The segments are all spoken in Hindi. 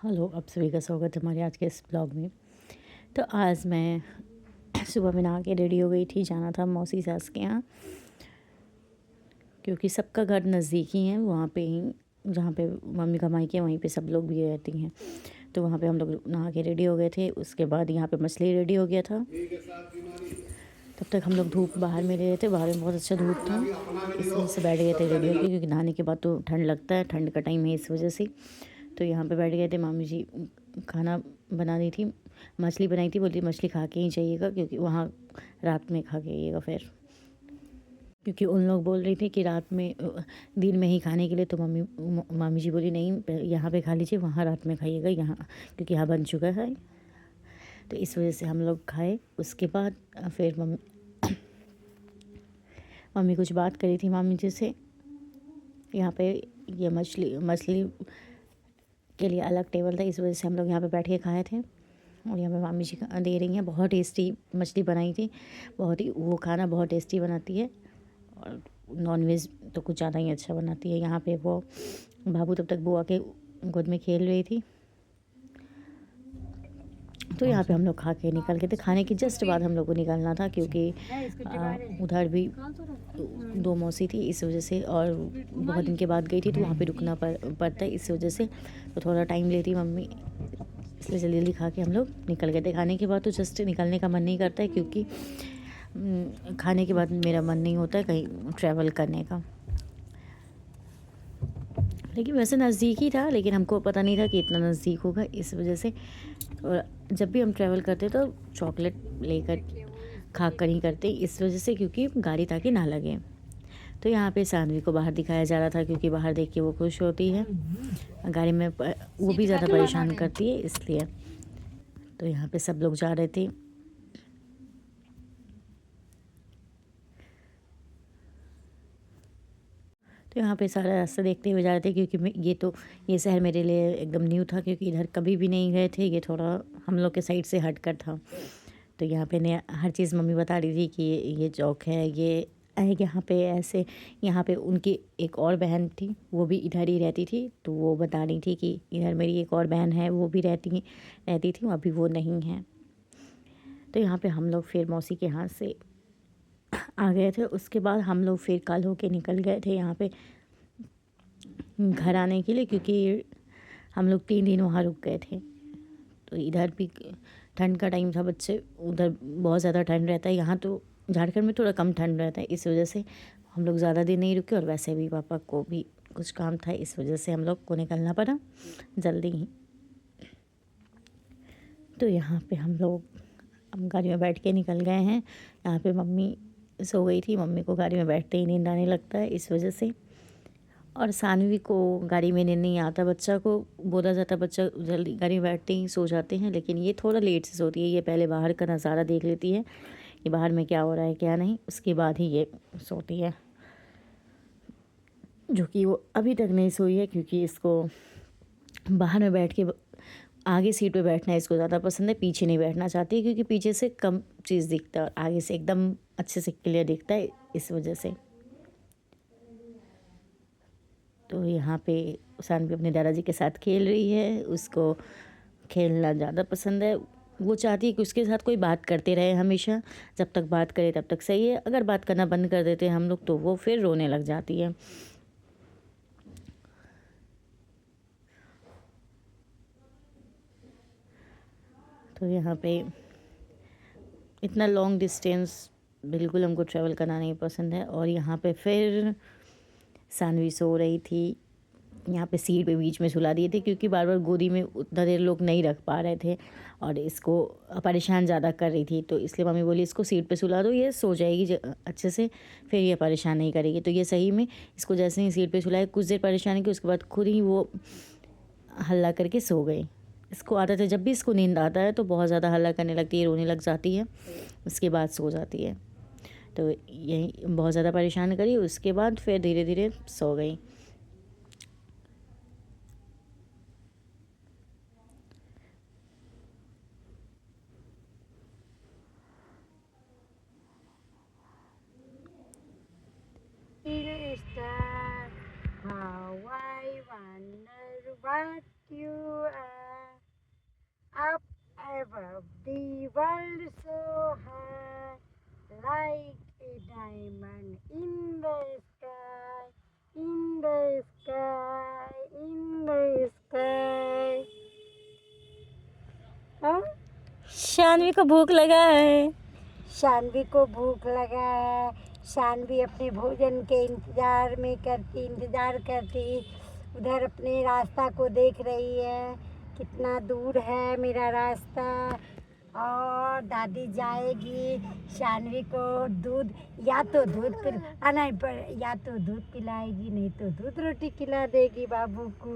हेलो, आप सभी का स्वागत है हमारे आज के इस ब्लॉग में। तो आज मैं सुबह में नहा के रेडी हो गई थी, जाना था मौसी सास के यहाँ, क्योंकि सबका घर नज़दीक ही है। वहाँ पे ही जहाँ पे मम्मी का मायके है वहीं पे सब लोग भी रहती हैं। तो वहाँ पे हम लोग नहा के रेडी हो गए थे। उसके बाद यहाँ पे मछली रेडी हो गया था। तब तक हम लोग धूप बाहर में ले रहे थे। बाहर में बहुत अच्छा धूप था, इस वजह से बैठ गए थे रेडी होके, क्योंकि नहाने के बाद तो ठंड लगता है, ठंड का टाइम है इस वजह से। तो यहाँ पे बैठ गए थे। मामी जी खाना बना रही थी, मछली बनाई थी। बोली मछली खा के ही जाइएगा, क्योंकि वहाँ रात में खा के आइएगा फिर, क्योंकि उन लोग बोल रही थी कि रात में दिन में ही खाने के लिए। तो मामी जी बोली नहीं, यहाँ पे खा लीजिए, वहाँ रात में खाइएगा, यहाँ क्योंकि यहाँ बन चुका है। तो इस वजह से हम लोग खाए। उसके बाद फिर मम्मी कुछ बात करी थी मामी जी से। यहाँ पे ये मछली के लिए अलग टेबल था, इस वजह से हम लोग यहाँ पे बैठ के खाए थे। और यहाँ पे मामी जी दे रही हैं। बहुत टेस्टी मछली बनाई थी, बहुत ही, वो खाना बहुत टेस्टी बनाती है। और नॉनवेज तो कुछ ज़्यादा ही अच्छा बनाती है। यहाँ पे वो बाबू तब तक बुआ के गोद में खेल रही थी। तो यहाँ पे हम लोग खा के निकल गए थे। खाने के जस्ट बाद हम लोग को निकलना था, क्योंकि उधर भी दो मौसी थी, इस वजह से, और बहुत दिन के बाद गई थी तो वहाँ पे रुकना पड़ता है, इस वजह से। तो थोड़ा टाइम लेती मम्मी, इसलिए जल्दी जल्दी खा के हम लोग निकल गए थे। खाने के बाद तो जस्ट निकलने का मन नहीं करता है, क्योंकि खाने के बाद मेरा मन नहीं होता है कहीं ट्रैवल करने का। लेकिन वैसे नज़दीक ही था, लेकिन हमको पता नहीं था कि इतना नज़दीक होगा, इस वजह से। और जब भी हम ट्रैवल करते तो चॉकलेट लेकर खा कर ही करते, इस वजह से, क्योंकि गाड़ी ताकि ना लगे। तो यहाँ पे सानवी को बाहर दिखाया जा रहा था, क्योंकि बाहर देख के वो खुश होती है। गाड़ी में वो भी ज़्यादा परेशान करती है, इसलिए। तो यहाँ पे सब लोग जा रहे थे। तो यहाँ पे सारा रास्ता देखते हुए जा रहे थे, क्योंकि ये शहर मेरे लिए एकदम न्यू था, क्योंकि इधर कभी भी नहीं गए थे। ये थोड़ा हम लोग के साइड से हट कर था। तो यहाँ पे नया हर चीज़ मम्मी बता रही थी कि ये चौक है, ये यहाँ पे ऐसे। यहाँ पे उनकी एक और बहन थी, वो भी इधर ही रहती थी। तो वो बता रही थी कि इधर मेरी एक और बहन है, वो भी रहती थी, अभी वो नहीं है। तो यहाँ पे हम लोग फिर मौसी के हाथ से आ गए थे। उसके बाद हम लोग फिर कल होके निकल गए थे यहाँ पे घर आने के लिए, क्योंकि हम लोग 3 दिन वहाँ रुक गए थे। तो इधर भी ठंड का टाइम था, बच्चे उधर बहुत ज़्यादा ठंड रहता है। यहाँ तो झारखंड में थोड़ा कम ठंड रहता है, इस वजह से हम लोग ज़्यादा दिन नहीं रुके। और वैसे भी पापा को भी कुछ काम था, इस वजह से हम लोग को निकलना पड़ा जल्दी ही। तो यहाँ पे हम लोग अब गाड़ी में बैठ के निकल गए हैं। यहाँ पे मम्मी सो गई थी, मम्मी को गाड़ी में बैठते ही नींद आने लगता है, इस वजह से। और सानवी को गाड़ी में नींद नहीं आता। बच्चा को बोला जाता बच्चा जल्दी गाड़ी में बैठते ही सो जाते हैं, लेकिन ये थोड़ा लेट से सोती है। ये पहले बाहर का नज़ारा देख लेती है कि बाहर में क्या हो रहा है क्या नहीं, उसके बाद ही ये सोती है। जो कि वो अभी तक नहीं सोई है, क्योंकि इसको बाहर में बैठ के आगे सीट पे बैठना इसको ज़्यादा पसंद है। पीछे नहीं बैठना चाहती, क्योंकि पीछे से कम चीज़ दिखता है और आगे से एकदम अच्छे से क्लियर दिखता है, इस वजह से। तो यहाँ पे सानवी अपने दादाजी के साथ खेल रही है। उसको खेलना ज़्यादा पसंद है। वो चाहती है कि उसके साथ कोई बात करते रहे हमेशा। जब तक बात करे तब तक सही है, अगर बात करना बंद कर देते हैं हम लोग तो वो फिर रोने लग जाती है। तो यहाँ पे इतना लॉन्ग डिस्टेंस बिल्कुल हमको ट्रैवल करना नहीं पसंद है। और यहाँ पे फिर सानवी सो रही थी। यहाँ पे सीट पे बीच में सुला दिए थे, क्योंकि बार बार गोदी में उतना देर लोग नहीं रख पा रहे थे और इसको परेशान ज़्यादा कर रही थी। तो इसलिए मम्मी बोली इसको सीट पे सुला दो, ये सो जाएगी अच्छे से, फिर ये परेशान नहीं करेगी। तो ये सही में इसको जैसे ही सीट पे सुलाए, कुछ देर परेशान की, उसके बाद खुद ही वो हल्ला करके सो गई। इसको आदत है, जब भी इसको नींद आता है तो बहुत ज़्यादा हल्ला करने लगती है, रोने लग जाती है, उसके बाद सो जाती है। तो यही बहुत ज़्यादा परेशान करी, उसके बाद फिर धीरे धीरे सो गई। Is that how I wonder what you are? above the world so high, like a diamond in the sky, in the sky, in the sky. हाँ? शानवी को भूख लगा है। शानवी को भूख लगा है। शानवी अपने भोजन के इंतजार करती उधर अपने रास्ता को देख रही है, कितना दूर है मेरा रास्ता। और दादी जाएगी शानवी को दूध या तो दूध पिलाएगी, नहीं तो दूध रोटी खिला देगी बाबू को।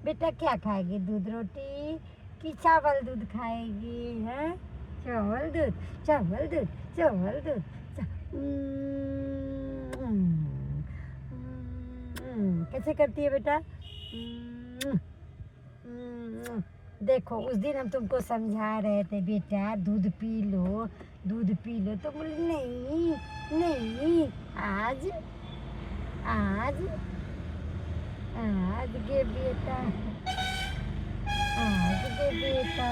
बेटा क्या खाएगी, दूध रोटी कि चावल दूध खाएगी? है चावल दूध, चावल दूध, चावल दूध। कैसे करती है बेटा? देखो उस दिन हम तुमको समझा रहे थे बेटा दूध पी लो, दूध पी लो, तो बोले नहीं नहीं, आज आज आज गे बेटा, आज गे बेटा,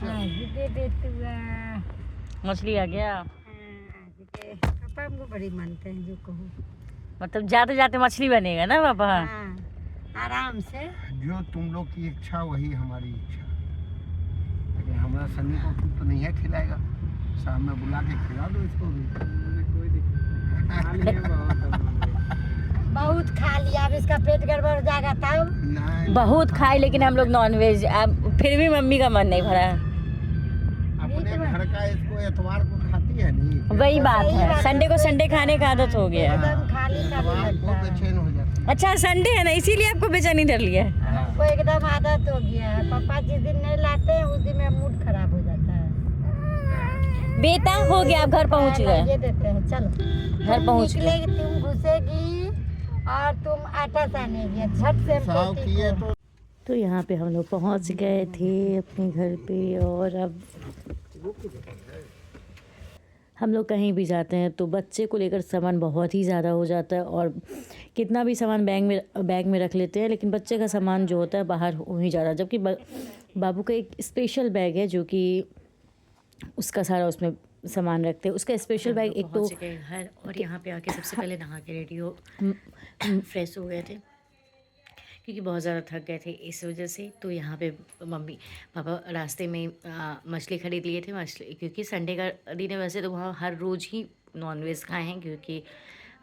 आज गे बेटुआ। मछली आ गया। आज गे पापा हमको बड़ी मानते हैं, जो कहूँ मतलब जाते जाते मछली बनेगा ना पापा? हाँ, आराम से। जो तुम लोग की इच्छा वही हमारी इच्छा। लेकिन हमारा सन्नी को खुद तो नहीं है खिलाएगा, शाम में बुला के खिला दो इसको भी। कोई दिक्कत बहुत खा लिया, अब इसका पेट गड़बड़ हो जाएगा तब। नहीं, बहुत खाए लेकिन हम लोग नॉनवेज, अब फिर भी मम्मी का मन नहीं भरा। अपने घर का इसको एतवार को खाती है नहीं। वही बात है, संडे को संडे खाने का आदत हो गया है। एकदम खाली एतवार खाली को लगता है। बेचैन हो जाती है। अच्छा संडे है ना, इसीलिए आपको बेचैनी डर लिया है। हमको एकदम आदत हो गया है, पापा जिस दिन नहीं लाते हैं उस दिन मेरा मूड खराब हो जाता है। बेटा हो गया, आप घर पहुंच गए। ये देते हैं, चलो घर पहुंच गए। निकलेगी, तुम घुसेगी और तुम आटा सानेगी, झट से साव किए तो यहाँ पे हम लोग पहुँच गए थे अपने घर पे। और अब हम लोग कहीं भी जाते हैं तो बच्चे को लेकर सामान बहुत ही ज़्यादा हो जाता है, और कितना भी सामान बैग में रख लेते हैं, लेकिन बच्चे का सामान जो होता है बाहर हो ही जाता है। जबकि बाबू का एक स्पेशल बैग है जो कि उसका सारा उसमें सामान रखते हैं, उसका स्पेशल बैग एक तो घर। और यहाँ पे आके सबसे पहले नहा के रेडी हो फ्रेश हो गए थे, क्योंकि बहुत ज़्यादा थक गए थे इस वजह से। तो यहाँ पे मम्मी पापा रास्ते में मछली ख़रीद लिए थे, मछली क्योंकि संडे का दिन है। वैसे तो वहाँ हर रोज़ ही नॉनवेज खाए हैं, क्योंकि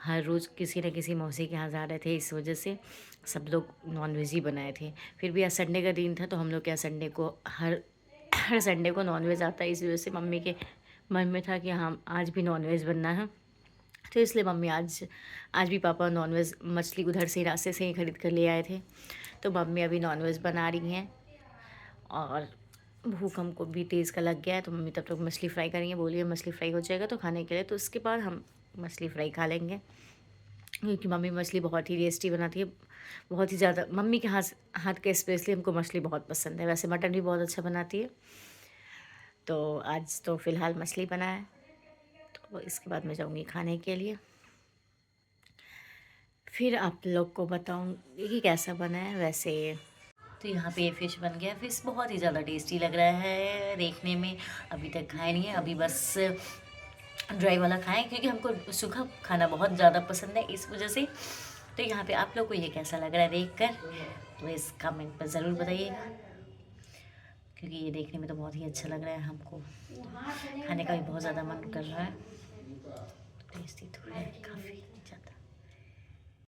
हर रोज़ किसी न किसी मौसी के यहाँ जा रहे थे, इस वजह से सब लोग नॉनवेज ही बनाए थे। फिर भी आज संडे का दिन था, तो हम लोग क्या संडे को हर संडे को नॉनवेज आता है, इस वजह से मम्मी के मन में था कि हाँ आज भी नॉनवेज बनना है। तो इसलिए मम्मी आज भी पापा नॉनवेज मछली उधर से रास्ते से ही ख़रीद कर ले आए थे। तो मम्मी अभी नॉनवेज बना रही हैं, और भूख हमको भी तेज़ का लग गया है, तो मम्मी तब तक मछली फ्राई करेंगे। बोलिए मछली फ्राई हो जाएगा तो खाने के लिए, तो उसके बाद हम मछली फ्राई खा लेंगे, क्योंकि मम्मी मछली बहुत ही टेस्टी बनाती है, बहुत ही ज़्यादा। मम्मी के हाथ के स्पेशली हमको मछली बहुत पसंद है। वैसे मटन भी बहुत अच्छा बनाती है। तो आज तो फ़िलहाल मछली बना है, तो इसके बाद मैं जाऊँगी खाने के लिए। फिर आप लोग को बताऊँगी कि कैसा बना है। वैसे तो यहाँ पे फ़िश बन गया। फ़िश बहुत ही ज़्यादा टेस्टी लग रहा है देखने में। अभी तक खाए नहीं है, अभी बस ड्राई वाला खाएं, क्योंकि हमको सूखा खाना बहुत ज़्यादा पसंद है, इस वजह से। तो यहाँ पे आप लोग को ये कैसा लग रहा है देखकर, तो इस कमेंट पर ज़रूर बताइएगा, क्योंकि ये देखने में तो बहुत ही अच्छा लग रहा है। हमको खाने का भी बहुत ज़्यादा मन कर रहा है। टेस्टी तो है काफ़ी ज़्यादा।